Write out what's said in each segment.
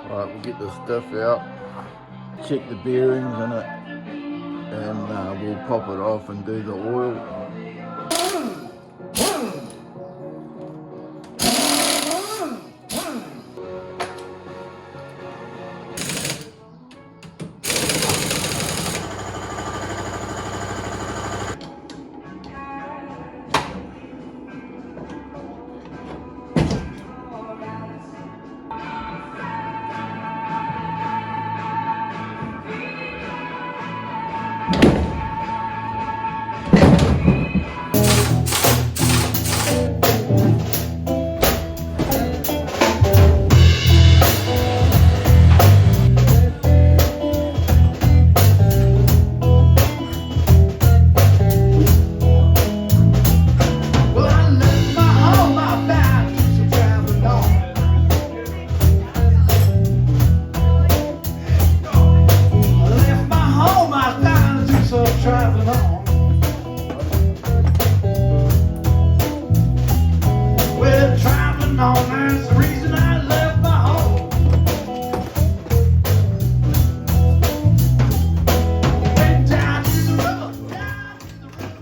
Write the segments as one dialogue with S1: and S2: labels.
S1: Right, we'll get the stuff out, check the bearings in it, and we'll pop it off and do the oil.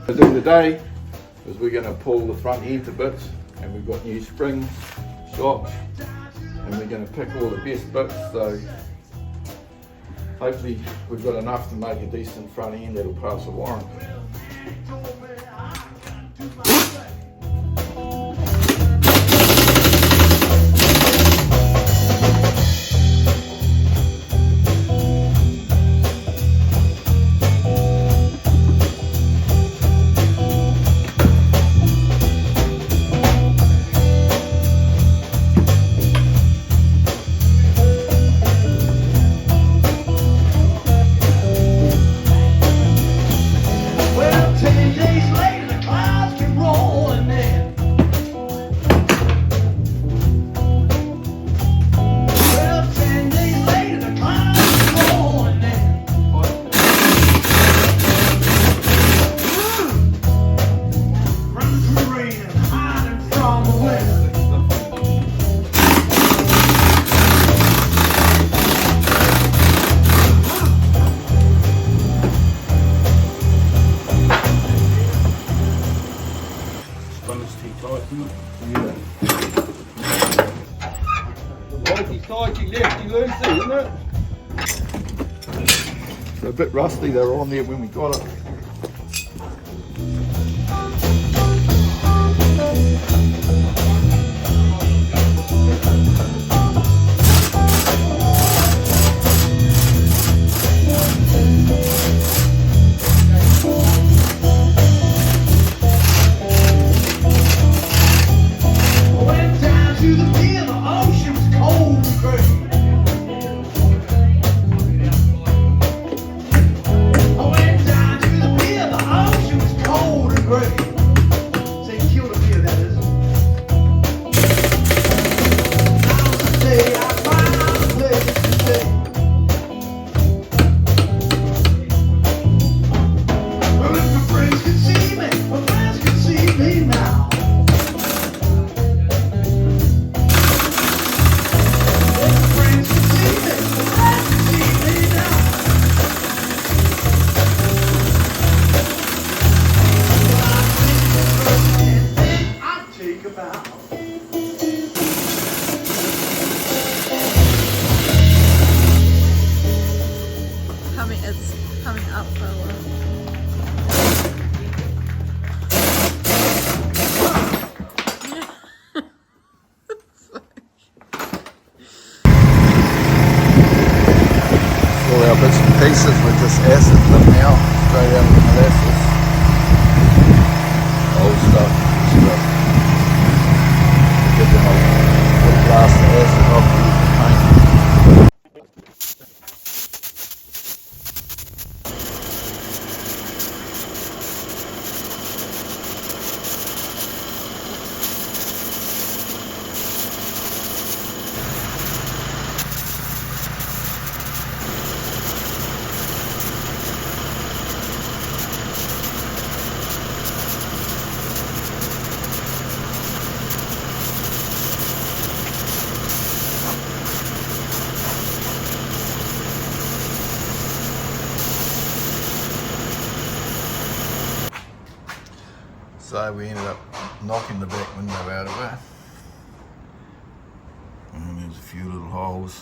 S1: What we're doing today is we're going to pull the front end to bits, and we've got new spring shocks, and we're going to pick all the best bits, so hopefully we've got enough to make a decent front end that'll pass the warrant. Lefty-loosey, isn't it? They're a bit rusty, they were on there when we got it.
S2: Coming up for a while.
S1: All our bits and pieces, we're just acid them now, straight out of the molasses. Old stuff, get them a little blast of acid off the paint. So we ended up knocking the back window out of it. And there's a few little holes,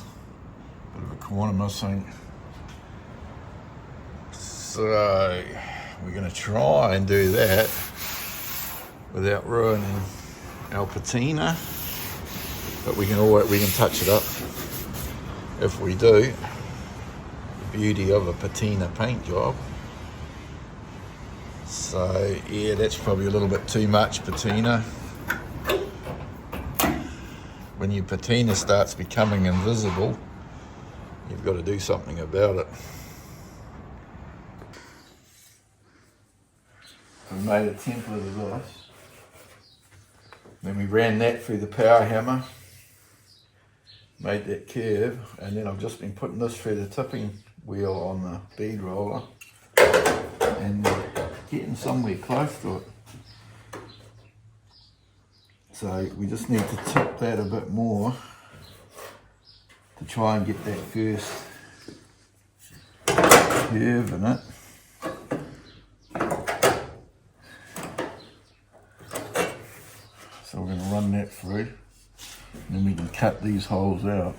S1: bit of a corner missing. So we're going to try and do that without ruining our patina, but we can touch it up if we do. The beauty of a patina paint job. So yeah, that's probably a little bit too much patina. When your patina starts becoming invisible, you've got to do something about it. We made a template of this. Then we ran that through the power hammer, made that curve, and then I've just been putting this through the tipping wheel on the bead roller and getting somewhere close to it. So we just need to tip that a bit more to try and get that first curve in it. So we're going to run that through, and then we can cut these holes out.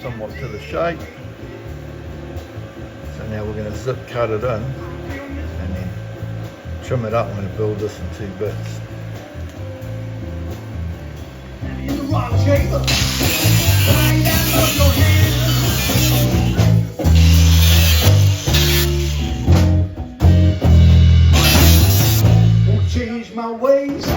S1: Somewhat to the shape. So now we're going to zip cut it in and then trim it up. I'm going to build this in 2 bits.
S3: Won't change my ways.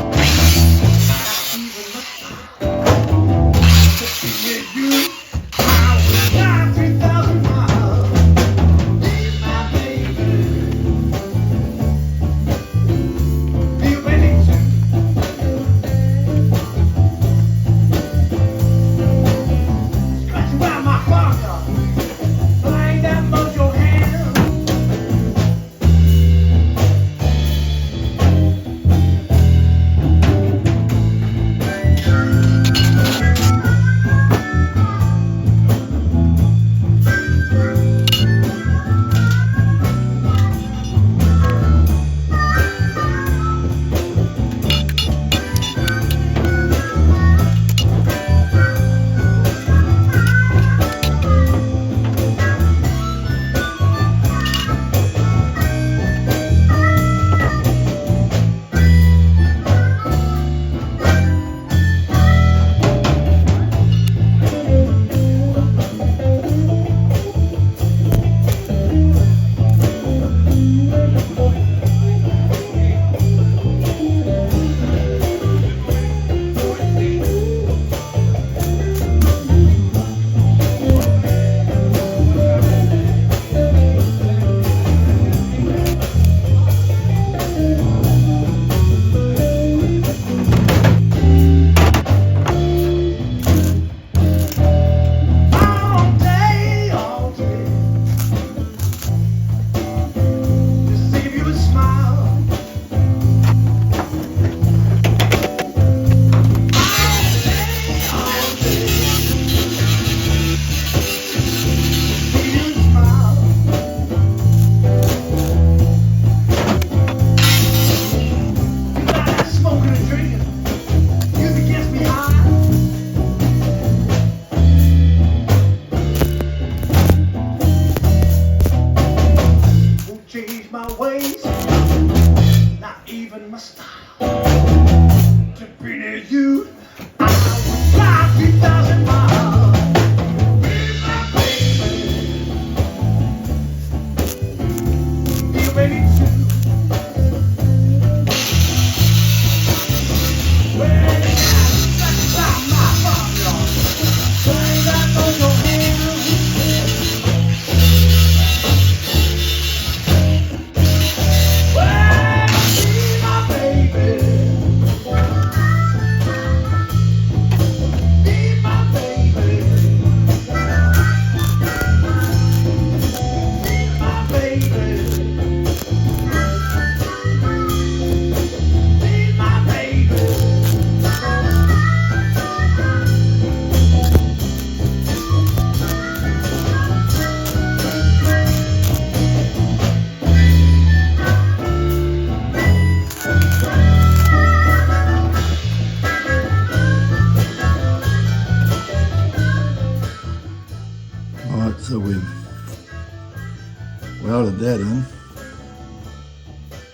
S1: welded that in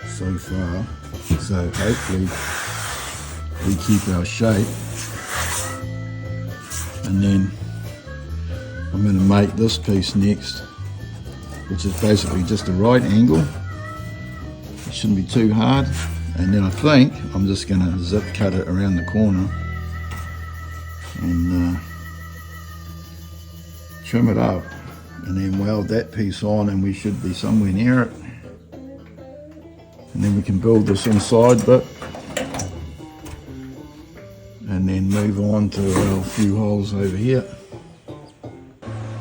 S1: so far, so hopefully we keep our shape. And then I'm going to make this piece next, which is basically just a right angle. It shouldn't be too hard. And then I think I'm just going to zip cut it around the corner and trim it up, and then weld that piece on, and we should be somewhere near it. And then we can build this inside bit and then move on to our few holes over here.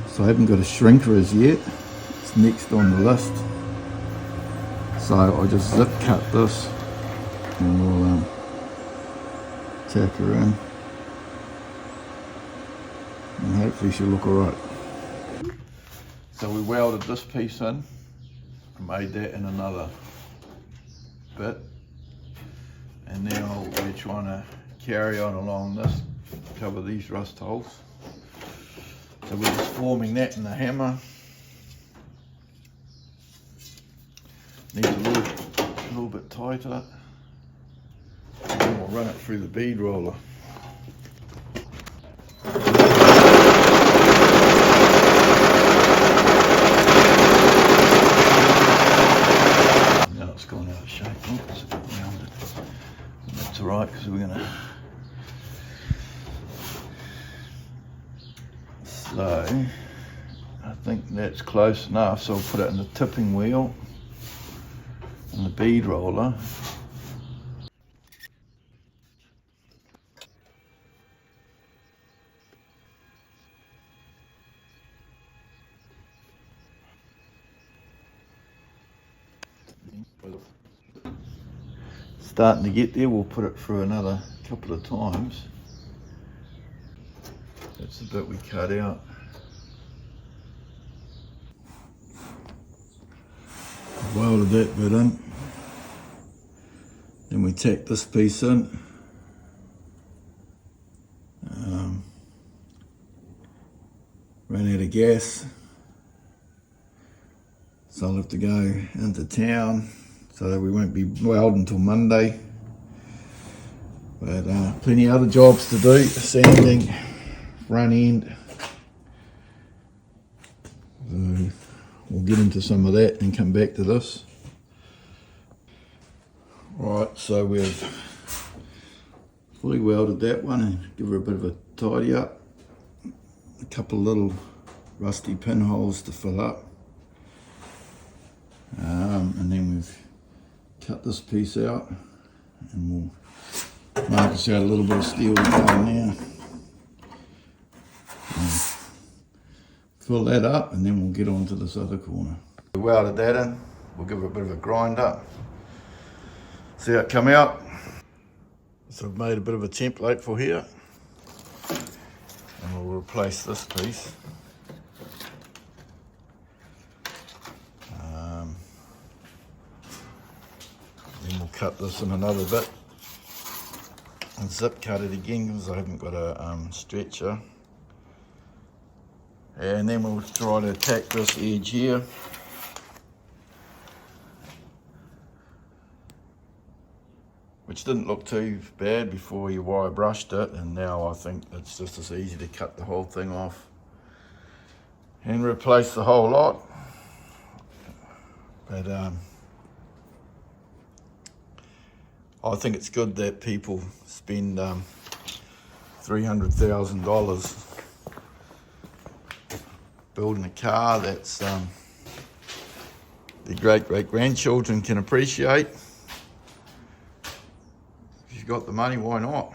S1: So I haven't got a shrinker as yet. It's next on the list. So I'll just zip cut this and we'll tack her in. And hopefully she'll look alright. So we welded this piece in, made that in another bit, and now we're trying to carry on along this, cover these rust holes. So we're just forming that in the hammer. Needs a little bit tighter, and then we'll run it through the bead roller. That's alright, because we're gonna so I think that's close enough, so I'll put it in the tipping wheel and the bead roller. Starting to get there, we'll put it through another couple of times. That's the bit we cut out. Welded that bit in. Then we tack this piece in. Ran out of gas, so I'll have to go into town, so that we won't be welding until Monday. But plenty of other jobs to do, sanding, front end. So we'll get into some of that and come back to this. Right, so we've fully welded that one and give her a bit of a tidy up. A couple of little rusty pinholes to fill up. And then we've cut this piece out and we'll mark us out a little bit of steel down there. Fill that up and then we'll get on to this other corner. We welded that in, we'll give it a bit of a grind up. See how it come out. So I've made a bit of a template for here. And we'll replace this piece. Then we'll cut this in another bit and zip cut it again because I haven't got a stretcher. And then we'll try to attack this edge here. Which didn't look too bad before you wire brushed it, and now I think it's just as easy to cut the whole thing off and replace the whole lot. But I think it's good that people spend $300,000 building a car that's their great-great-grandchildren can appreciate. If you've got the money, why not?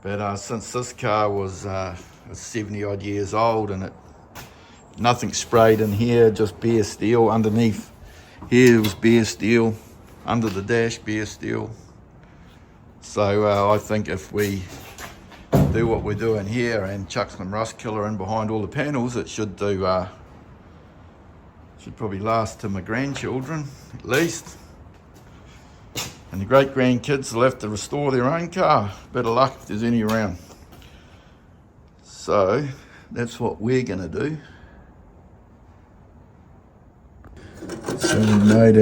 S1: But since this car was 70 odd years old and nothing sprayed in here, just bare steel underneath here was bare steel, under the dash bare steel. So I think if we do what we're doing here and chuck some rust killer in behind all the panels, it should do should probably last to my grandchildren at least. And the great grandkids will have to restore their own car. Better luck if there's any around. So that's what we're gonna do. So we made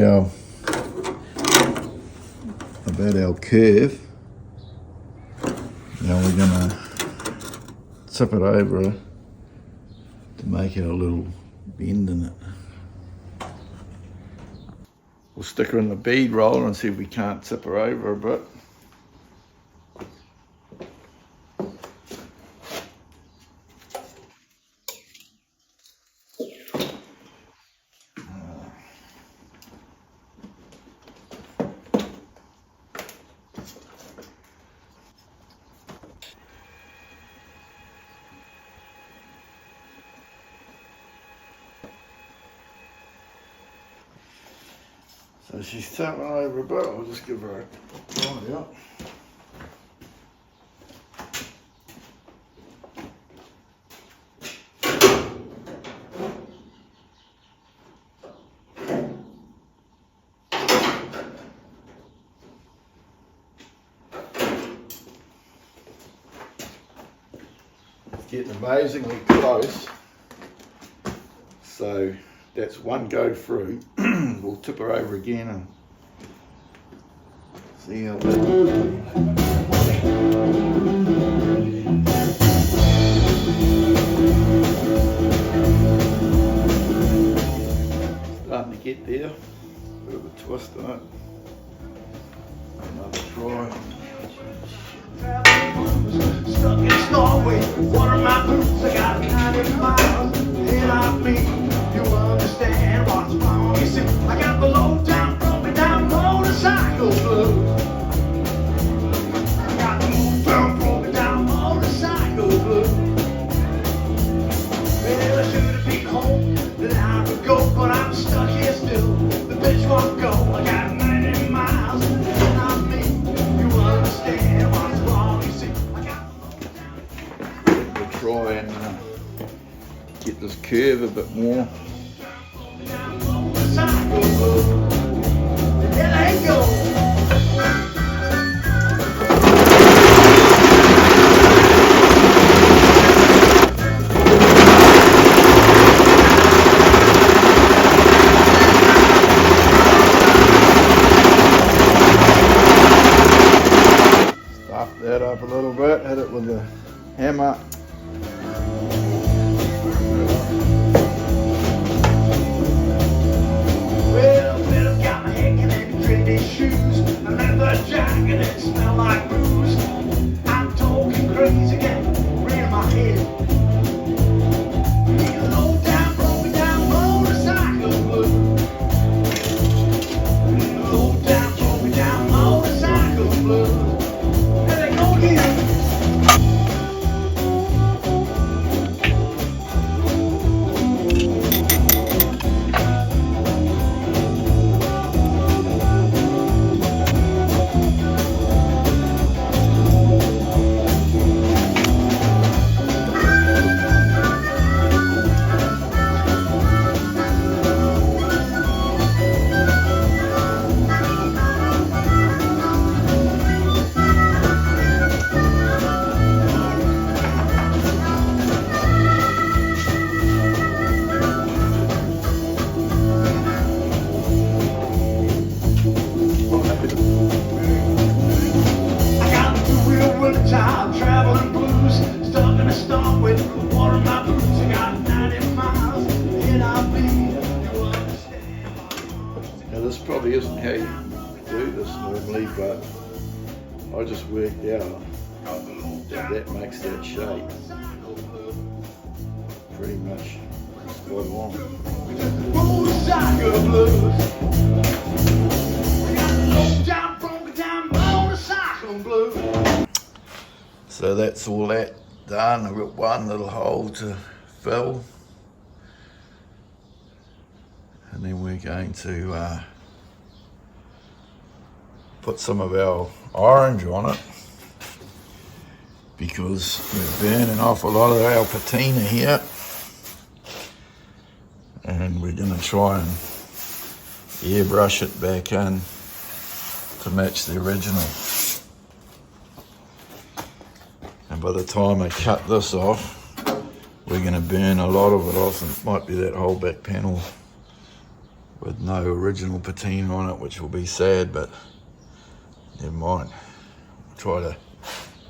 S1: about our curve. Now we're gonna tip it over to make our little bend in it. We'll stick her in the bead roller and see if we can't tip her over a bit. So she's tapping over a bit, I'll just give her a tidy up. It's getting amazingly close. So that's one go through. We'll tip her over again and see how that starting to get there. Bit of a twist in it. Another try.
S3: Stuck in Norway, water my boots, I got 90 miles ahead of me. You understand what's wrong, you see, I got the low down, broken down motorcycle blues. I got the low down, broken down motorcycle blues. Well, I should have been home an hour ago, but I'm stuck here still. The bitch won't go, I got 90 miles ahead of me. You understand what's wrong, you see, I got
S1: We'll try and get this curve a bit more. Stop that up a little bit, hit it with the hammer.
S3: Well, I've got my hanging in trendy shoes, a leather jacket that smell like booze. I'm talking crazy, getting rid of my head. Need a low down, broken down motorcycle blues. Need a low down, broken down motorcycle blues. There they go again. Time traveling blues, stuck in a storm with water in my boots. I got 90 miles ahead of me. You understand?
S1: Now this probably isn't how you do this normally, but I just worked out that makes that shape pretty much spot on.
S3: Motorcycle blues. I got low down, broken down motorcycle blues.
S1: So that's all that done. I've got one little hole to fill. And then we're going to put some of our orange on it because we're burning off a lot of our patina here. And we're going to try and airbrush it back in to match the original. And by the time I cut this off, we're going to burn a lot of it off, and it might be that whole back panel with no original patina on it, which will be sad, but never mind. Try to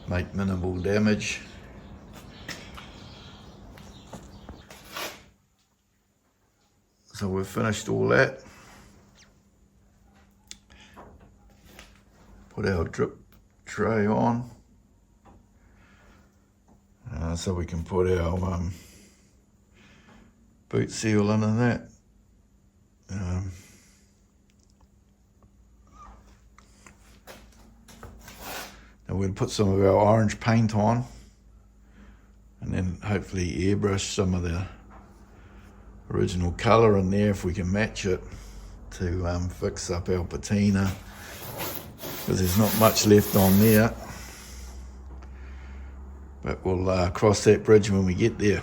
S1: make minimal damage. So we've finished all that. Put our drip tray on, so we can put our boot seal into that. Now we'll put some of our orange paint on, and then hopefully airbrush some of the original colour in there if we can match it to fix up our patina, because there's not much left on there, but we'll cross that bridge when we get there.